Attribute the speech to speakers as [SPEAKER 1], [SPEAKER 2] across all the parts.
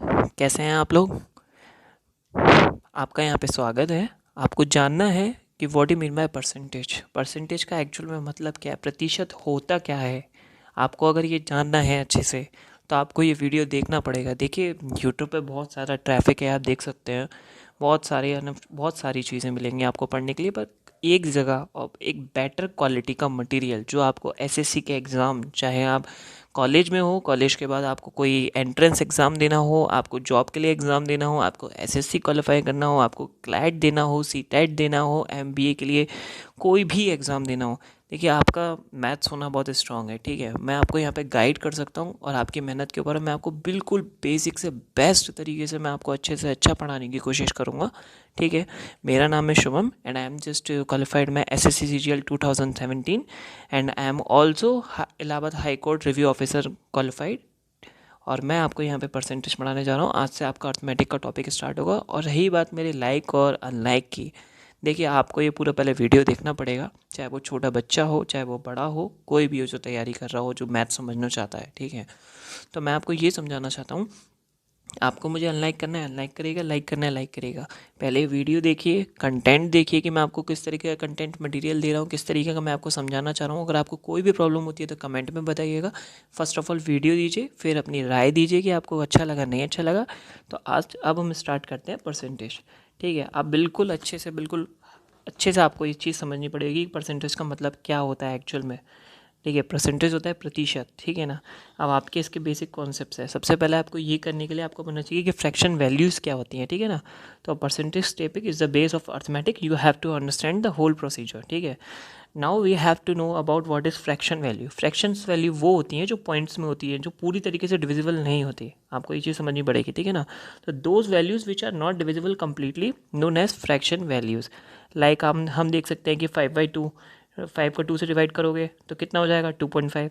[SPEAKER 1] कैसे हैं आप लोग। आपका यहाँ पे स्वागत है। आपको जानना है कि what you mean by percentage. Percentage का एक्चुअल में मतलब क्या है, प्रतिशत होता क्या है। आपको अगर ये जानना है अच्छे से तो आपको ये वीडियो देखना पड़ेगा। देखिए यूट्यूब पे बहुत सारा ट्रैफिक है, आप देख सकते हैं। बहुत सारी चीज़ें मिलेंगी आपको पढ़ने के लिए, पर एक जगह और एक बेटर क्वालिटी का मटेरियल जो आपको एसएससी के एग्ज़ाम, चाहे आप कॉलेज में हो, कॉलेज के बाद आपको कोई एंट्रेंस एग्ज़ाम देना हो, आपको जॉब के लिए एग्ज़ाम देना हो, आपको एसएससी क्वालिफाई करना हो, आपको क्लैट देना हो, सीटेट देना हो, एमबीए के लिए कोई भी एग्ज़ाम देना हो, देखिए आपका मैथ्स होना बहुत स्ट्रांग है। ठीक है, मैं आपको यहाँ पे गाइड कर सकता हूँ और आपकी मेहनत के ऊपर मैं आपको बिल्कुल बेसिक से बेस्ट तरीके से मैं आपको अच्छे से अच्छा पढ़ाने की कोशिश करूँगा। ठीक है, मेरा नाम है Shubham and I am just qualified मैं S S C C G L 2017 and I am also Allahabad high court review officer qualified. और मैं आपको यहाँ पे परसेंटेज पढ़ाने जा रहा हूँ। आज से आपका अर्थमेटिक का टॉपिक स्टार्ट होगा। और रही बात मेरे लाइक और अनलाइक की, देखिए आपको ये पूरा पहले वीडियो देखना पड़ेगा, चाहे वो छोटा बच्चा हो, चाहे वो बड़ा हो, कोई भी हो जो तैयारी कर रहा हो, जो मैथ समझना चाहता है। ठीक है, तो मैं आपको ये समझाना चाहता हूँ, आपको मुझे अनलाइक करना है अनलाइक करेगा, लाइक करना है लाइक करेगा। पहले वीडियो देखिए, कंटेंट देखिए कि मैं आपको किस तरीके का कंटेंट मटेरियल दे रहा हूँ, किस तरीके का मैं आपको समझाना चाह रहा हूँ। अगर आपको कोई भी प्रॉब्लम होती है तो कमेंट में बताइएगा। फर्स्ट ऑफ ऑल वीडियो दीजिए, फिर अपनी राय दीजिए कि आपको अच्छा लगा नहीं अच्छा लगा। तो आज अब हम स्टार्ट करते हैं परसेंटेज। ठीक है, आप बिल्कुल अच्छे से आपको ये चीज़ समझनी पड़ेगी परसेंटेज का मतलब क्या होता है एक्चुअल में। ठीक है, परसेंटेज होता है प्रतिशत। ठीक है ना। अब आपके इसके बेसिक कॉन्सेप्ट्स है। सबसे पहले आपको ये करने के लिए आपको पता चाहिए कि फ्रैक्शन वैल्यूज़ क्या होती हैं। ठीक है ना। तो percentage topic is the base of arithmetic, you have to understand the whole procedure. ठीक है, now we have to know about what is fraction value. Fractions value वो होती हैं जो पॉइंट्स में होती है, जो पूरी तरीके से डिविजिबल नहीं होती। आपको ये चीज़ समझनी पड़ेगी। ठीक है ना। तो those values which are not divisible completely known as fraction values. Like हम देख सकते हैं कि 5/2, 5 को 2 से डिवाइड करोगे तो कितना हो जाएगा 2.5।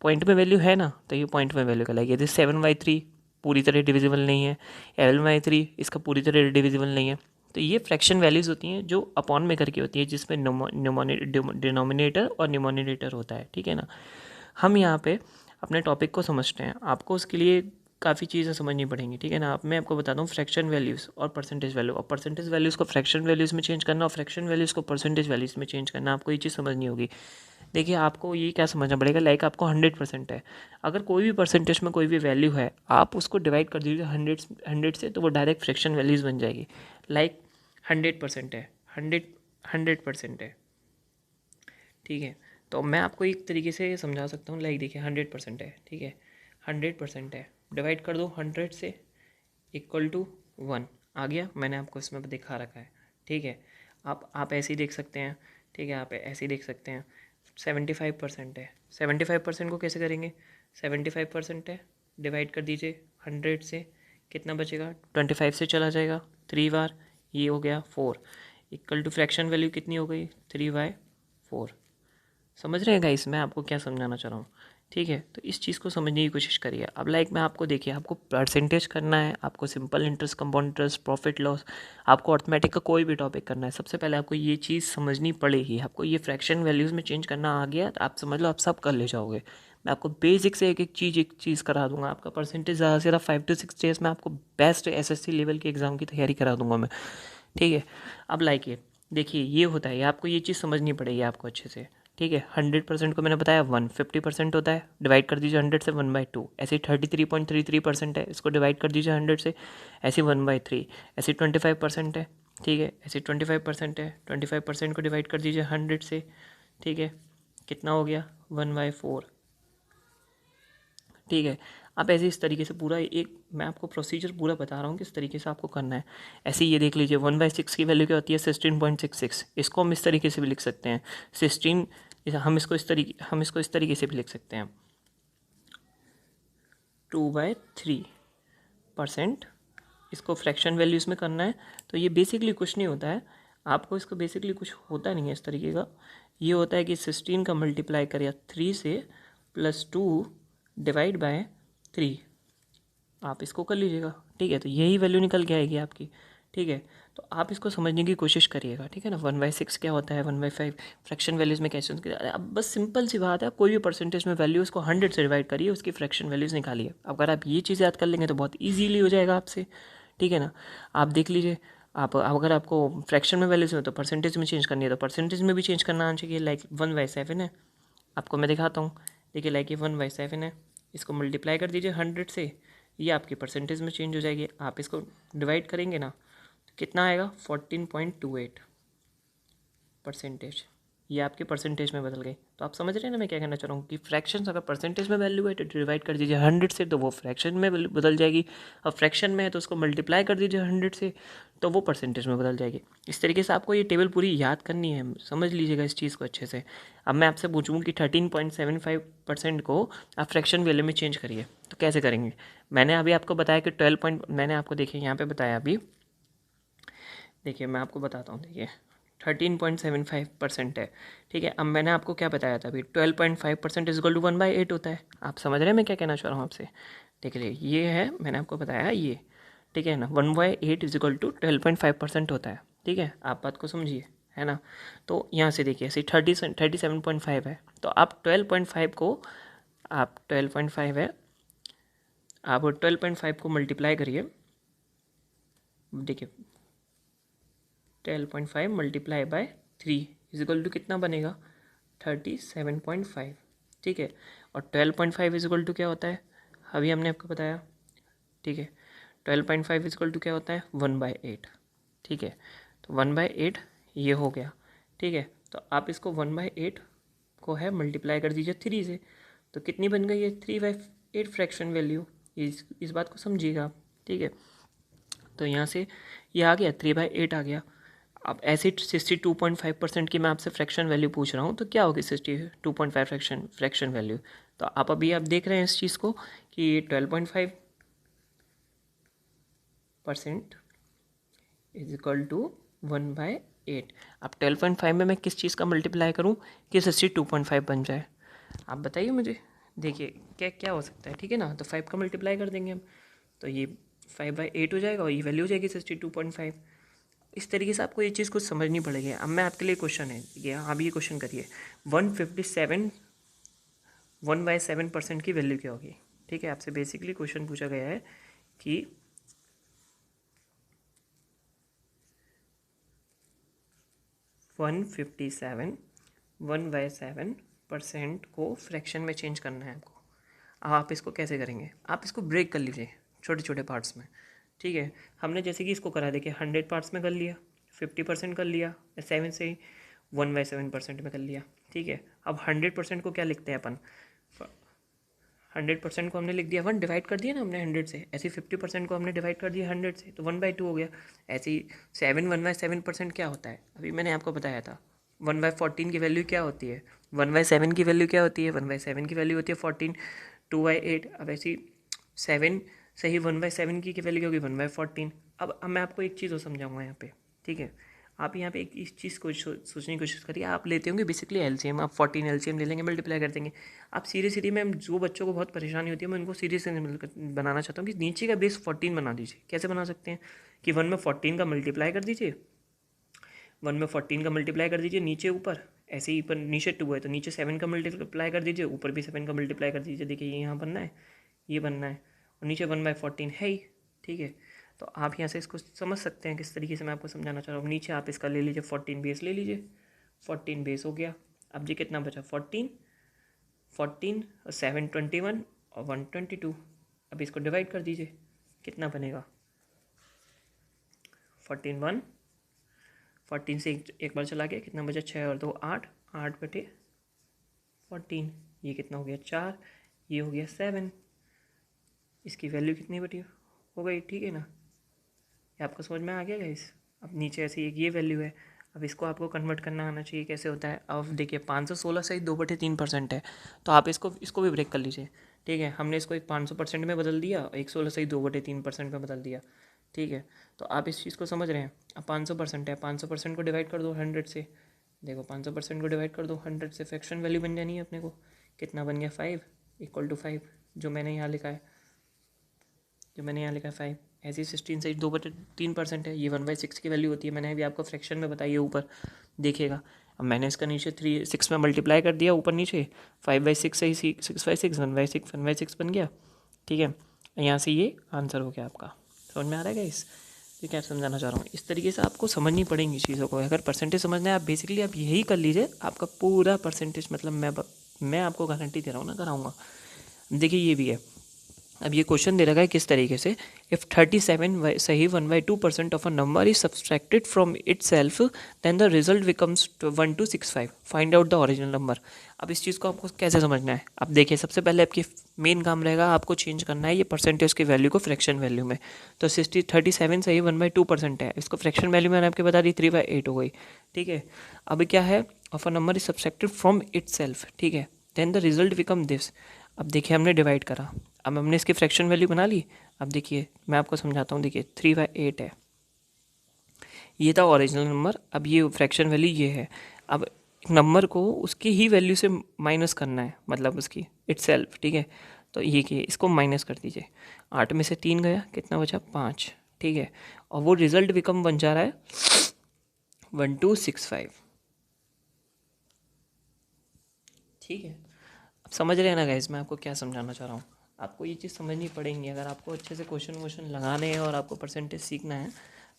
[SPEAKER 1] पॉइंट में वैल्यू है ना, तो ये पॉइंट में वैल्यू कहलाएगी। यदि 7/3 पूरी तरह डिविजिबल नहीं है, 11/3 इसका पूरी तरह डिविजिबल नहीं है, तो ये फ्रैक्शन वैल्यूज़ होती हैं जो अपॉन में करके होती है, जिसमें डिनोमिनेटर और न्यूमरेटर होता है। ठीक है ना। हम यहाँ पे अपने टॉपिक को समझते हैं। आपको उसके लिए काफ़ी चीज़ें समझनी पड़ेंगी। ठीक है ना। अब मैं आपको बताता हूँ फ्रैक्शन वैल्यूज़ और परसेंटेज वैल्यू, और परसेंटेज वैल्यूज़ को फ्रैक्शन वैल्यूज़ में चेंज करना और फ्रैक्शन वैल्यूज़ को परसेंटेज वैल्यूज़ में चेंज करना, आपको ये चीज़ समझनी होगी। देखिए आपको ये क्या समझना पड़ेगा, लाइक आपको 100% है, अगर कोई भी परसेंटेज में कोई भी वैल्यू है, आप उसको डिवाइड कर दीजिए 100 से, तो वो डायरेक्ट फ्रैक्शन वैल्यूज़ बन जाएगी। लाइक 100% है, 100% है। ठीक है, तो मैं आपको एक तरीके से समझा सकता हूँ। लाइक देखिए 100% है। ठीक है, 100% है, डिवाइड कर दो 100 से, इक्वल टू 1 आ गया। मैंने आपको इसमें दिखा रखा है। ठीक है, आप ऐसे ही देख सकते हैं। ठीक है, आप ऐसे ही देख सकते हैं। 75% है, 75% को कैसे करेंगे, 75% है, डिवाइड कर दीजिए 100 से, कितना बचेगा, 25 से चला जाएगा 3 बार, ये हो गया 4, इक्वल टू फ्रैक्शन वैल्यू कितनी हो गई 3/4। समझ रहे हैं गाइस मैं आपको क्या समझाना चाह रहा हूँ। ठीक है, तो इस चीज़ को समझने की कोशिश करिए। अब लाइक मैं आपको, देखिए आपको परसेंटेज करना है, आपको simple interest, compound interest, profit loss, आपको अर्थमेटिक का कोई भी टॉपिक करना है, सबसे पहले आपको ये चीज़ समझनी पड़ेगी। आपको ये फ्रैक्शन वैल्यूज़ में चेंज करना आ गया तो आप समझ लो आप सब कर ले जाओगे। मैं आपको बेसिक से एक चीज़ करा दूंगा। आपका परसेंटेज ज़्यादा से ज़्यादा 5 to 6 डेज में आपको बेस्ट एसएससी लेवल के एग्ज़ाम की तैयारी करा दूंगा मैं। ठीक है, अब लाइक ये देखिए ये होता है, आपको ये चीज़ समझनी पड़ेगी आपको अच्छे से। ठीक है, 100% को मैंने बताया 150% होता है, डिवाइड कर दीजिए 100 से 1/2। ऐसे 33.33% है, इसको डिवाइड कर दीजिए 100 से, ऐसे 1/3। ऐसे 25% है। ठीक है, ऐसे 25% है, 25% को डिवाइड कर दीजिए 100 से। ठीक है, कितना हो गया 1/4। ठीक है, आप ऐसे इस तरीके से पूरा एक मैं आपको प्रोसीजर पूरा बता रहा हूँ किस तरीके से आपको करना है। ऐसे ये देख लीजिए 1/6 की वैल्यू क्या होती है 16.66। इसको हम इस तरीके से भी लिख सकते हैं 16, हम इसको इस तरीके से भी लिख सकते हैं 2/3%। इसको फ्रैक्शन वैल्यूज़ में करना है, तो ये बेसिकली कुछ नहीं होता है, आपको इसको बेसिकली कुछ होता नहीं है इस तरीके का। ये होता है कि 16 का मल्टीप्लाई करिए 3 से, +2 डिवाइड बाय 3, आप इसको कर लीजिएगा। ठीक है, तो यही वैल्यू निकल के आएगी आपकी। ठीक है, तो आप इसको समझने की कोशिश करिएगा, ठीक है ना। 1/6 क्या होता है, 1/5 फ्रैक्शन वैल्यूज़ में कैसे होती है। अब बस सिंपल सी बात है, कोई भी परसेंटेज में वैल्यू उसको 100 से डिवाइड करिए, उसकी फ्रैक्शन वैल्यूज़ निकालिए। अगर आप ये चीज़ याद कर लेंगे तो बहुत ईजीली हो जाएगा आपसे, ठीक है ना। आप देख लीजिए, आप अगर आपको फ्रैक्शन में वैल्यूज में तो परसेंटेज में चेंज करनी है तो परसेंटेज में भी चेंज करना आना चाहिए। लाइक 1/7 है, आपको मैं दिखाता हूँ। देखिए लाइक ये 1/7 है, इसको मल्टीप्लाई कर दीजिए 100 से, ये आपकी परसेंटेज में चेंज हो जाएगी। आप इसको डिवाइड करेंगे ना तो कितना आएगा, 14.28%। ये आपके परसेंटेज में बदल गई। तो आप समझ रहे हैं ना मैं क्या कहना चाह रहा हूँ कि फ्रैक्शन अगर परसेंटेज में वैल्यू है तो डिवाइड कर दीजिए 100 से, तो वो फ्रैक्शन में बदल जाएगी। और फ्रैक्शन में है तो उसको मल्टीप्लाई कर दीजिए 100 से, तो वो परसेंटेज में बदल जाएगी। इस तरीके से आपको ये टेबल पूरी याद करनी है, समझ लीजिएगा इस चीज़ को अच्छे से। अब मैं आपसे पूछूँ कि 13.75% को आप फ्रैक्शन वैल्यू में चेंज करिए, तो कैसे करेंगे। मैंने अभी आपको बताया कि 12 मैंने आपको देखिए यहाँ पे बताया अभी, देखिए मैं आपको बताता हूँ। देखिए 13.75% है, ठीक है। अब मैंने आपको क्या बताया था अभी, 12.5% इज इक्वल टू 1/8 होता है। आप समझ रहे हैं मैं क्या कहना चाह रहा हूँ आपसे। देखिए ये है, मैंने आपको बताया ये, ठीक है ना। 1/8 इज इक्वल टू 12.5% होता है, ठीक है। आप बात को समझिए, है ना। तो यहाँ से देखिए ऐसे 37.5 है, तो आप 12.5 को, आप 12.5 है, आप 12.5 को मल्टीप्लाई करिए। देखिए 12.5 multiply by 3 is equal to कितना बनेगा, 37.5, ठीक है। और 12.5 इज इक्वल टू क्या होता है, अभी हमने आपको बताया, ठीक है। 12.5 इज इक्वल टू क्या होता है, 1/8, ठीक है। तो 1/8 ये हो गया, ठीक है। तो आप इसको 1/8 को है मल्टीप्लाई कर दीजिए 3 से, तो कितनी बन गई है, 3/8 फ्रैक्शन वैल्यू। इस बात को समझिएगा आप, ठीक है। तो यहाँ से ये आ गया, 3/8 आ गया। अब ऐसे 62.5% की मैं आपसे फ्रैक्शन वैल्यू पूछ रहा हूँ, तो क्या होगी 62.5 फ्रैक्शन वैल्यू। तो आप अभी आप देख रहे हैं इस चीज़ को कि 12.5% इज इक्वल टू 1/8। अब 12.5 में मैं किस चीज़ का मल्टीप्लाई करूँ कि 62.5 बन जाए, आप बताइए मुझे। देखिए क्या क्या हो सकता है, ठीक है ना। तो 5 का मल्टीप्लाई कर देंगे हम, तो ये 5/8 हो जाएगा और ये वैल्यू हो जाएगी 62.5। इस तरीके से आपको ये चीज़ कुछ समझनी पड़ेगी। अब मैं आपके लिए क्वेश्चन है ये, आप ये क्वेश्चन करिए, 157 1/7% की वैल्यू क्या होगी, ठीक है। आपसे बेसिकली क्वेश्चन पूछा गया है कि 157 1/7% को फ्रैक्शन में चेंज करना है आपको। अब आप इसको कैसे करेंगे, आप इसको ब्रेक कर लीजिए छोटे छोटे पार्ट्स में, ठीक है। हमने जैसे कि इसको करा, देखिए 100 पार्ट्स में कर लिया, 50% कर लिया, 7 से ही 1/7% में कर लिया, ठीक है। अब 100% को क्या लिखते हैं अपन, 100% को हमने लिख दिया 1, डिवाइड कर दिया ना हमने 100 से। ऐसे ही 50% को हमने डिवाइड कर दिया 100 से, तो 1/2 हो गया। ऐसे ही 1/7% क्या होता है, अभी मैंने आपको बताया था। 1/14 की वैल्यू क्या होती है, 1/7 की वैल्यू क्या होती है, 1/7 की वैल्यू होती है 14, 2/8। अब ऐसे ही 7 से ही 1/7 की वैल्यू क्या होगी, 1/14। अब मैं आपको एक चीज़ और समझाऊंगा यहाँ पे, ठीक है। आप यहाँ पे एक इस चीज़ को सोचने की कोशिश करिए। आप लेते होंगे बेसिकली एलसीएम, आप 14 एलसीएम ले लेंगे, मल्टीप्लाई कर देंगे। आप सीधे सीधे, मैं जो बच्चों को बहुत परेशानी होती है मैं उनको सीधे से बनाना चाहता हूँ कि नीचे का बेस 14 बना दीजिए। कैसे बना सकते हैं कि 1 में 14 का मल्टीप्लाई कर दीजिए, 1 में 14 का मल्टीप्लाई कर दीजिए नीचे ऊपर, ऐसे ही पर नीचे 2 है तो नीचे 7 का मल्टीप्लाई कर दीजिए, ऊपर भी 7 का मल्टीप्लाई कर दीजिए। देखिए ये यहाँ बनना है, ये बनना है, और नीचे 1/14 है ही, ठीक है। तो आप यहाँ से इसको समझ सकते हैं किस तरीके से मैं आपको समझाना चाह रहा हूँ। नीचे आप इसका ले लीजिए 14 बेस ले लीजिए, 14 बेस हो गया। अब जी कितना बचा, 14 14 और 7 21 और 1 22। अब इसको डिवाइड कर दीजिए, कितना बनेगा, 14 1, 14 से एक बार चला गया, कितना बचा, 6 और 2 8, 8/14। ये कितना हो गया 4, ये हो गया 7। इसकी वैल्यू कितनी बटी हो गई, ठीक है ना। ये आपको समझ में आ गया गाइस। अब नीचे ऐसे एक ये वैल्यू है, अब इसको आपको कन्वर्ट करना आना चाहिए कैसे होता है। अब देखिए 516 से 2/3% है, तो आप इसको भी ब्रेक कर लीजिए, ठीक है। हमने इसको एक 500% में बदल दिया और 116 से 2/3% में बदल दिया, ठीक है। तो आप इस चीज़ को समझ रहे हैं। अब 500% है, 500% को डिवाइड कर दो 100 से। देखो 500% को डिवाइड कर दो 100 से, फ्रैक्शन वैल्यू बन जानी है अपने को। कितना बन गया, 5 = 5, जो मैंने यहाँ लिखा है। जो मैंने यहाँ लिखा है 5, ऐसे ही 16 से 2/3% है, ये 1/6 की वैल्यू होती है। मैंने अभी आपको फ्रैक्शन में बताई है ऊपर, देखिएगा। अब मैंने इसका नीचे 6 में मल्टीप्लाई कर दिया, ऊपर नीचे 5/6 से ही 6/6 1/6 बन गया, ठीक है। यहाँ से ये आंसर हो गया आपका। समझ में आ रहा है गाइस? तो क्या समझाना चाह रहा हूँ, इस तरीके से आपको समझनी पड़ेंगी चीज़ों को। अगर परसेंटेज समझना है, आप बेसिकली आप यही कर लीजिए, आपका पूरा परसेंटेज, मतलब मैं आपको गारंटी दे रहा हूँ ना, कराऊँगा। देखिए ये भी है, अब ये क्वेश्चन दे रखा है किस तरीके से, इफ़ 37 सही 1/2% of a number is subtracted from itself then the result becomes 1265, find out the original number. अब इस चीज़ को आपको कैसे समझना है, अब देखिए सबसे पहले आपकी मेन काम रहेगा, आपको चेंज करना है ये परसेंटेज की वैल्यू को फ्रैक्शन वैल्यू में। तो 37 सही 1/2% है, इसको फ्रैक्शन वैल्यू मैंने आपके बता दी 3/8 हो गई, ठीक है। अब क्या है, of a number is subtracted from itself, ठीक है, then the result become this. अब देखिए हमने डिवाइड करा, अब हमने इसकी फ्रैक्शन वैल्यू बना ली। अब देखिए मैं आपको समझाता हूँ, देखिए 3/8 है, ये था ओरिजिनल नंबर। अब ये फ्रैक्शन वैल्यू ये है। अब नंबर को उसकी ही वैल्यू से माइनस करना है, मतलब उसकी इटसेल्फ, ठीक है। तो ये कि इसको माइनस कर दीजिए, 8 में से 3 गया, कितना बचा 5, ठीक है। और वो रिजल्ट बिकम बन जा रहा है 1265, ठीक है। अब समझ रहे हैं ना गाइस मैं आपको क्या समझाना चाह रहा हूँ? आपको ये चीज़ समझनी पड़ेंगी, अगर आपको अच्छे से क्वेश्चन वोश्चन लगाने हैं और आपको परसेंटेज सीखना है,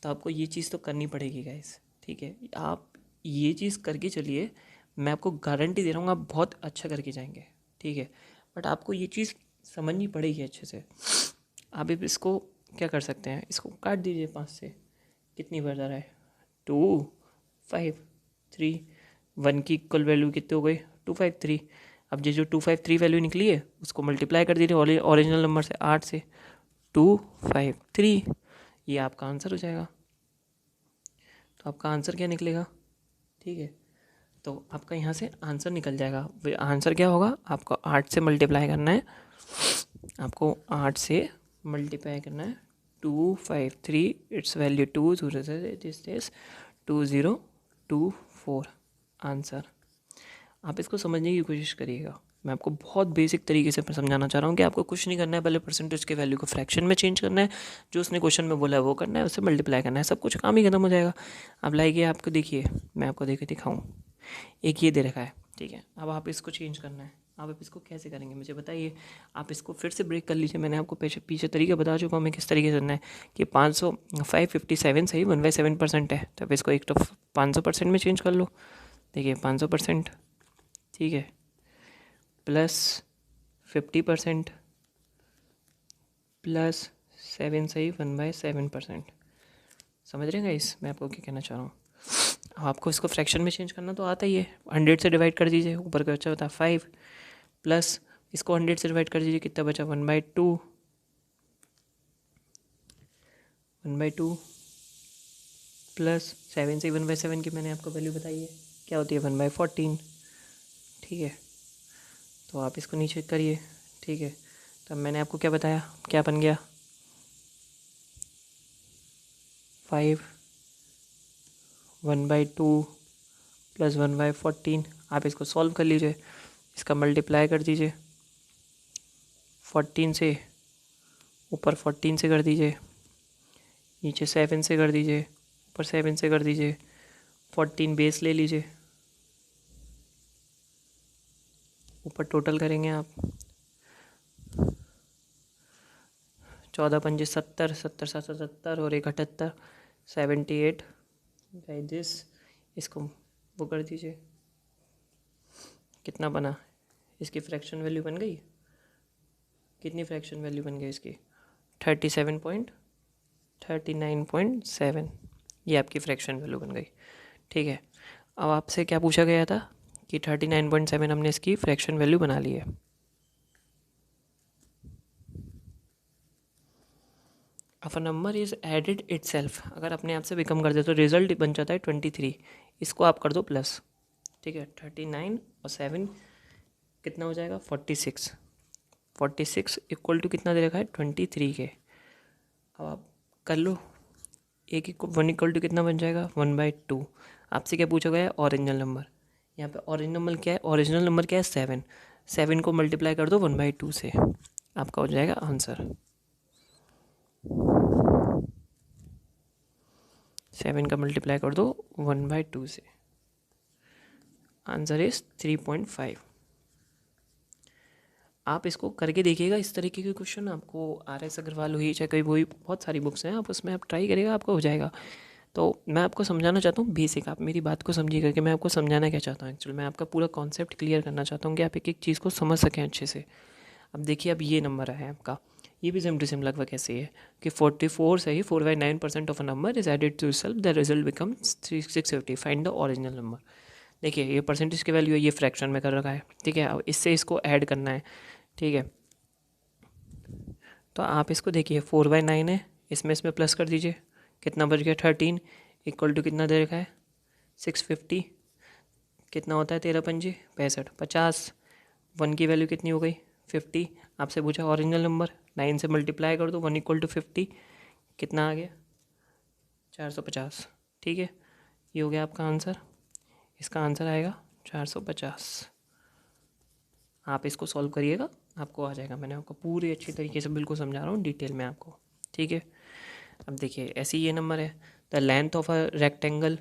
[SPEAKER 1] तो आपको ये चीज़ तो करनी पड़ेगी गाइस, ठीक है। आप ये चीज़ करके चलिए, मैं आपको गारंटी दे रहा हूँ आप बहुत अच्छा करके जाएंगे, ठीक है। बट आपको ये चीज़ समझनी पड़ेगी अच्छे से। आप इसको क्या कर सकते हैं, इसको काट दीजिए 5 से, कितनी बार जा रहा है 2 5 3, 1 की इक्वल वैल्यू कितनी हो गई 253। अब ये जो 253 वैल्यू निकली है उसको मल्टीप्लाई कर दीजिए ओरिजिनल नंबर से, 8 से, 253, ये आपका आंसर हो जाएगा। तो आपका आंसर क्या निकलेगा, ठीक है। तो आपका यहाँ से आंसर निकल जाएगा। आंसर क्या होगा, आपको 8 से मल्टीप्लाई करना है, आपको 8 से मल्टीप्लाई करना है 253, इट्स वैल्यू 2024 आंसर। आप इसको समझने की कोशिश करिएगा, मैं आपको बहुत बेसिक तरीके से समझाना चाह रहा हूँ कि आपको कुछ नहीं करना है, पहले परसेंटेज के वैल्यू को फ्रैक्शन में चेंज करना है, जो उसने क्वेश्चन में बोला है वो करना है, उससे मल्टीप्लाई करना है, सब कुछ काम ही खत्म हो जाएगा। अब लाइए आपको देखिए, मैं आपको देखे दिखाऊँ, एक ये दे रखा है, ठीक है। अब आप इसको चेंज करना है, आप इसको कैसे करेंगे मुझे बताइए। आप इसको फिर से ब्रेक कर लीजिए, मैंने आपको पीछे तरीका बता चुका हूँ मैं किस तरीके से करना है, कि 557 सही 1/7% है, तो अब इसको एक तो 500% में चेंज कर लो, देखिए 500%, ठीक है, प्लस 50% प्लस 7 सही 1/7%। समझ रहे हैं गाइस मैं आपको क्या कहना चाह रहा हूँ? अब आपको इसको फ्रैक्शन में चेंज करना तो आता ही है, 100 से डिवाइड कर दीजिए, ऊपर का बच्चा होता है 5, प्लस इसको 100 से डिवाइड कर दीजिए, कितना बचा 1/2 प्लस 7 से 1/7 की मैंने आपको वैल्यू बताई है, क्या होती है 1/14, ठीक है। तो आप इसको नीचे करिए, ठीक है। तब मैंने आपको क्या बताया, क्या बन गया 5 1/2 प्लस 1/14। आप इसको सॉल्व कर लीजिए, इसका मल्टीप्लाई कर दीजिए 14 से, ऊपर 14 से कर दीजिए, नीचे 7 से कर दीजिए, ऊपर 7 से कर दीजिए, 14 बेस ले लीजिए, ऊपर टोटल करेंगे आप 14 पंजे 70, 70 7 70 और 1 78, 78 बाई दिस। इसको वो कर दीजिए, कितना बना, इसकी फ्रैक्शन वैल्यू बन गई, कितनी फ्रैक्शन वैल्यू बन गई इसकी 37.39.7, ये आपकी फ्रैक्शन वैल्यू बन गई, ठीक है। अब आपसे क्या पूछा गया था कि 39.7 हमने इसकी फ्रैक्शन वैल्यू बना ली है। Of a number is added itself, अगर अपने आप से भी कम कर दे तो रिजल्ट बन जाता है 23, इसको आप कर दो प्लस, ठीक है। 39 और 7 कितना हो जाएगा 46, 46 इक्वल टू कितना दे रखा है 23 के। अब आप कर लो, एक 1 इक्वल टू कितना बन जाएगा 1/2। आपसे क्या पूछा गया है ओरिजिनल नंबर, यहाँ पे ओरिजिनल नंबर क्या है, ओरिजिनल नंबर क्या है 7, 7 को मल्टीप्लाई कर दो 1/2 से, आपका हो जाएगा आंसर। 7 का मल्टीप्लाई कर दो 1/2 से, आंसर इज 3.5। आप इसको करके देखिएगा, इस तरीके के क्वेश्चन आपको RS अग्रवाल हुई चाहे कोई वही बहुत सारी बुक्स हैं, आप उसमें आप ट्राई करिएगा, आपको हो जाएगा। तो मैं आपको समझाना चाहता हूँ बेसिक, आप मेरी बात को समझिएगा कि मैं आपको समझाना क्या चाहता हूँ। एक्चुअली मैं आपका पूरा कॉन्सेप्ट क्लियर करना चाहता हूँ कि आप एक एक चीज़ को समझ सकें अच्छे से। अब देखिए, अब ये नंबर है आपका, ये भी सेम टू सेम लगभग ऐसे ही है कि 44 से ही 4/9% of a number is added to self, the result becomes 650, find the original number. देखिए ये परसेंटेज की वैल्यू है, ये फ्रैक्शन में कर रखा है, ठीक है। अब इससे इसको ऐड करना है, ठीक है। तो आप इसको देखिए 4/9 है, इसमें प्लस कर दीजिए, कितना बच गया 13, इक्वल टू कितना दे रखा है 650, कितना होता है 13×5 65, 50, 1 की वैल्यू कितनी हो गई 50। आपसे पूछा ओरिजिनल नंबर, 9 से मल्टीप्लाई कर दो, 1 इक्वल टू 50, कितना आ गया 450, ठीक है। ये हो गया आपका आंसर, इसका आंसर आएगा 450। आप इसको सॉल्व करिएगा, आपको आ जाएगा। मैंने आपको पूरी अच्छी तरीके से बिल्कुल समझा रहा हूँ डिटेल में आपको, ठीक है। अब देखिए ऐसे ये नंबर है, the length of a rectangle,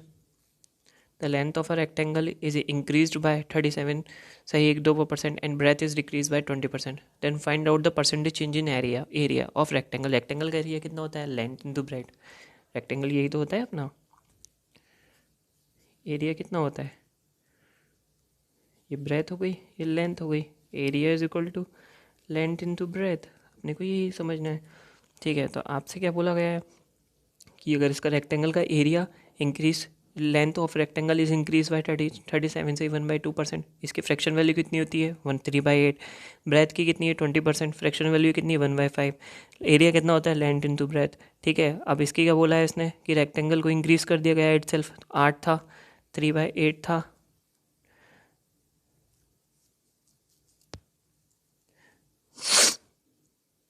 [SPEAKER 1] the length of a rectangle is increased by 37, सही 1-2% and breadth is decrease by 20%, then find out the percentage change in area of rectangle. Rectangle का एरिया कितना होता है, length into breath. Rectangle यही तो होता है अपना, एरिया कितना होता है, ये ब्रेथ हो गई, ये लेंथ हो गई, area is equal to length into breadth, अपने को यही समझना है, ठीक है। तो आपसे क्या बोला गया है कि अगर इसका रेक्टेंगल का area increase, length of rectangle is increase by 37 से 1/2%, इसकी फ्रैक्शन वैल्यू कितनी होती है 13/8, ब्रेथ की कितनी है 20%, फ्रैक्शन वैल्यू कितनी है 1/5, एरिया कितना होता है लेंथ इंटू ब्रेथ, ठीक है। अब इसकी क्या बोला है इसने कि रेक्टेंगल को इंक्रीज कर दिया गया इट सेल्फ, 8 था 3/8 था,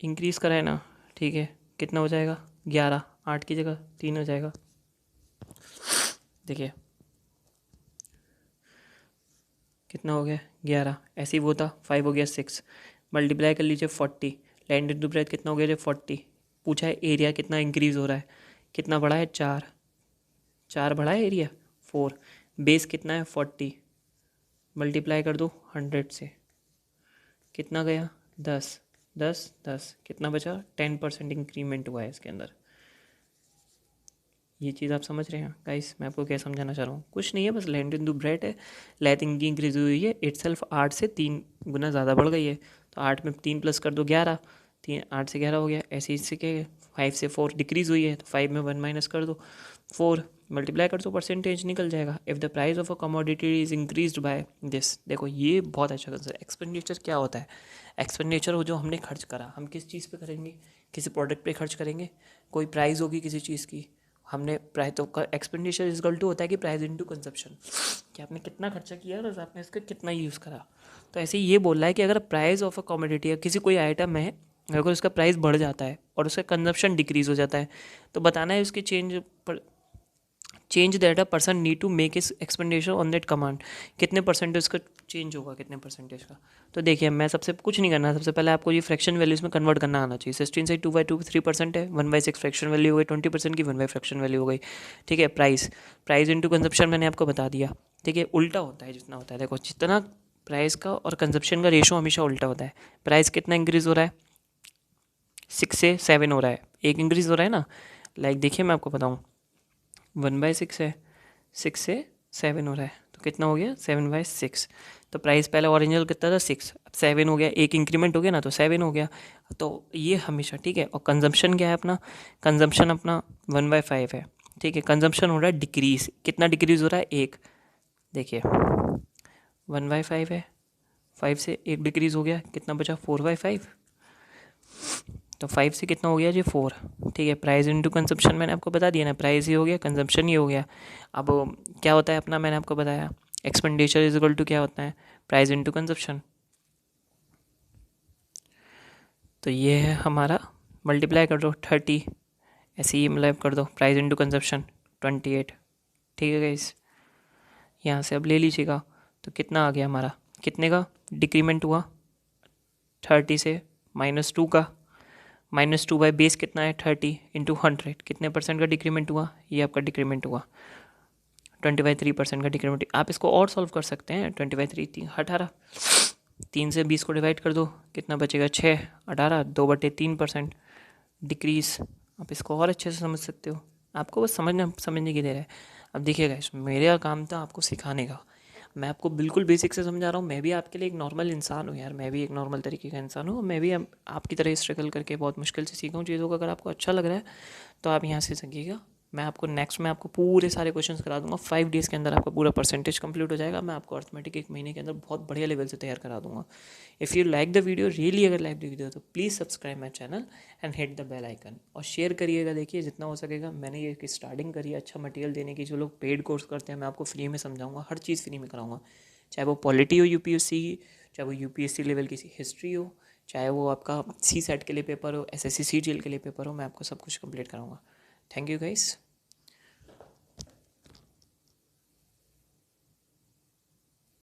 [SPEAKER 1] इंक्रीज करा है ना, ठीक है। कितना हो जाएगा 11, 8 की जगह 3 हो जाएगा। देखिए कितना हो गया 11, ऐसे ही वो था 5 हो गया 6, मल्टीप्लाई कर लीजिए 40, लेंथ इंटू ब्रेथ कितना हो गया 40, पूछा है एरिया कितना इंक्रीज हो रहा है, कितना बढ़ा है 4, 4 बढ़ा है एरिया 4, बेस कितना है 40, मल्टीप्लाई कर दो 100 से, कितना गया 10, 10 10, कितना बचा 10% इंक्रीमेंट हुआ है इसके अंदर। ये चीज़ आप समझ रहे हैं गाइस, मैं आपको क्या समझाना चाह रहा हूँ, कुछ नहीं है, बस लेंथ इंटू ब्रेथ है, लेंथ इनकी इंक्रीज हुई है इट सेल्फ 8 से 3 गुना ज़्यादा बढ़ गई है, तो 8 में 3 प्लस कर दो 11, 3 8 से 11 हो गया, ऐसे इससे के 5 से 4 डिक्रीज हुई है, तो 5 में 1 माइनस कर दो 4, मल्टीप्लाई कर दो परसेंटेज निकल जाएगा। If the price of a commodity is increase by this, देखो ये बहुत अच्छा कंसेप्ट। एक्सपेंडिचर क्या होता है, एक्सपेंडिचर हो जो हमने खर्च करा, हम किस चीज़ पे करेंगे, किसी प्रोडक्ट पे खर्च करेंगे, कोई प्राइस होगी किसी चीज़ की, हमने प्राइस, तो एक्सपेंडिचर इज इक्वल टू होता है कि प्राइस इनटू कंजप्शन, कि आपने कितना खर्चा किया और आपने इसका कितना यूज़ करा। तो ऐसे ही ये बोल रहा है कि अगर प्राइस ऑफ अ कमोडिटी है, किसी कोई आइटम है, अगर उसका प्राइस बढ़ जाता है और उसका कंजप्शन डिक्रीज हो जाता है, तो बताना है उसकी change that a person need to make इस एक्सपेंडिचर ऑन दैट कमांड, कितने परसेंटेज का चेंज होगा, कितने परसेंटेज का। तो देखिए मैं सबसे कुछ नहीं करना, सबसे पहले आपको ये फ्रैक्शन वैल्यूज में कन्वर्ट करना आना चाहिए। 16 से 2/2 3% है, 1/6 फ्रैक्शन वैल्यू हो गई, 20% की 1/5 फ्रैक्शन वैल्यू हो गई, ठीक है। प्राइस इंटू कंजप्शन मैंने आपको बता दिया, ठीक है। उल्टा होता है जितना होता है, देखो जितना प्राइस का और कंजप्शन का रेशो हमेशा उल्टा होता है। प्राइस कितना इंक्रीज हो रहा है 6 से 7 हो रहा है, एक इंक्रीज हो रहा है ना, लाइक देखिए मैं आपको बताऊँ 1/6 है, 6 से 7 हो रहा है, तो कितना हो गया 7/6। तो प्राइस पहले ओरिजिनल कितना था 6, अब 7 हो गया, एक इंक्रीमेंट हो गया ना, तो 7 हो गया। तो ये हमेशा ठीक है। और कंजम्पशन क्या है अपना, कंजम्पशन अपना 1/5 है, ठीक है। कंजम्पशन हो रहा है डिक्रीज, कितना डिक्रीज हो रहा है 1, देखिए 1/5 है, 5 से 1 डिक्रीज हो गया, कितना बचा 4/5, तो 5 से कितना हो गया जी 4, ठीक है। प्राइस इंटू कंजप्शन मैंने आपको बता दिया ना, प्राइस ही हो गया कंजप्शन ही हो गया। अब क्या होता है अपना, मैंने आपको बताया एक्सपेंडिचर इज इक्वल टू क्या होता है प्राइस इंटू कंजप्शन। तो ये है हमारा, मल्टीप्लाई कर दो 30, ऐसे ही मतलब कर दो प्राइस इंटू कंजप्शन 28, ठीक है गाइस। यहाँ से अब ले लीजिएगा, तो कितना आ गया हमारा, कितने का डिक्रीमेंट हुआ 30 से -2 का, -2 बेस कितना है 30 × 100 कितने परसेंट का डिक्रीमेंट हुआ, ये आपका डिक्रीमेंट हुआ 20/3% का डिक्रीमेंट। आप इसको और सॉल्व कर सकते हैं। 20/3 18, 3 से 20 को डिवाइड कर दो, कितना बचेगा 6, 18, 2/3% डिक्रीज। आप इसको और अच्छे से समझ सकते हो, आपको बस समझने की देर है। अब देखिएगा, मेरा काम था आपको सिखाने का, मैं आपको बिल्कुल बेसिक से समझा रहा हूँ। मैं भी आपके लिए एक नॉर्मल इंसान हूँ यार, मैं भी एक नॉर्मल तरीके का इंसान हूँ। मैं भी आपकी तरह स्ट्रगल करके बहुत मुश्किल से सीखा हूँ चीज़ों को। अगर आपको अच्छा लग रहा है तो आप यहाँ से सीखिएगा। मैं आपको नेक्स्ट में आपको पूरे सारे क्वेश्चंस करा दूंगा। 5 डेज़ के अंदर आपका पूरा परसेंटेज कंप्लीट हो जाएगा। मैं आपको अर्थमेटिक 1 महीने के अंदर बहुत बढ़िया लेवल से तैयार करा दूंगा। If you like the video, really अगर लाइक द वीडियो, तो please subscribe my channel and hit the bell icon और शेयर करिएगा। देखिए जितना हो सकेगा, मैंने ये स्टार्टिंग करी है अच्छा मटेरियल देने की। जो लोग पेड कोर्स करते हैं, मैं आपको फ्री में समझाऊंगा, हर चीज़ फ्री में कराऊंगा। चाहे वो पॉलिटी हो यूपीएससी की, चाहे वो यूपीएससी लेवल की हिस्ट्री हो, चाहे वो आपका सी सेट के लिए पेपर हो, एसएससी सीजीएल के लिए पेपर हो, मैं आपको सब कुछ कंप्लीट कराऊंगा। Thank you guys.